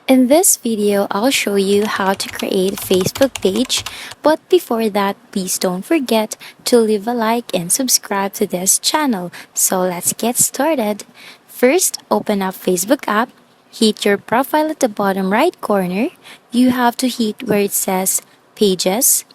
In this video, I'll show you how to create a Facebook page, but before that, please don't forget to leave a like and subscribe to this channel. So let's get started. First, open up Facebook app, hit your profile at the bottom right corner. You have to hit where it says Pages.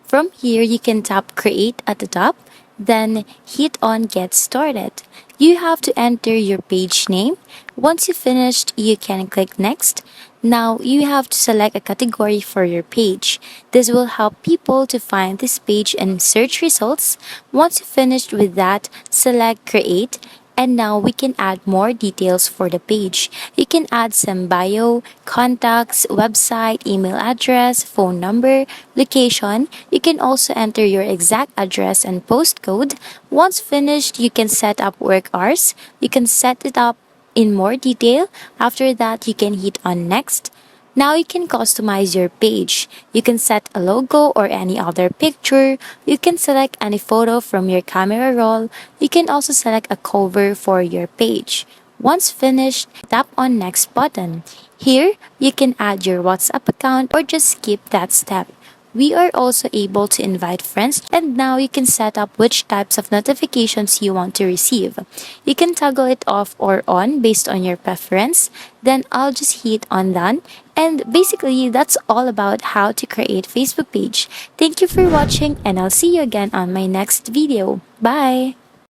From here, you can tap Create at the top, then hit on Get Started. You have to enter your page name. Once you finished, you can click Next. Now, you have to select a category for your page. This will help people to find this page in search results. Once you finished with that, select Create. And now we can add more details for the page. You can add some bio, contacts, website, email address, phone number, location. You can also enter your exact address and postcode. Once finished, you can set up work hours. You can set it up in more detail. After that, you can hit on next. Now you can customize your page. You can set a logo or any other picture. You can select any photo from your camera roll. You can also select a cover for your page. Once finished, tap on next button. Here, you can add your WhatsApp account or just skip that step. We are also able to invite friends, and now you can set up which types of notifications you want to receive. You can toggle it off or on based on your preference. Then I'll just hit on done. And basically, that's all about how to create Facebook page. Thank you for watching, and I'll see you again on my next video. Bye!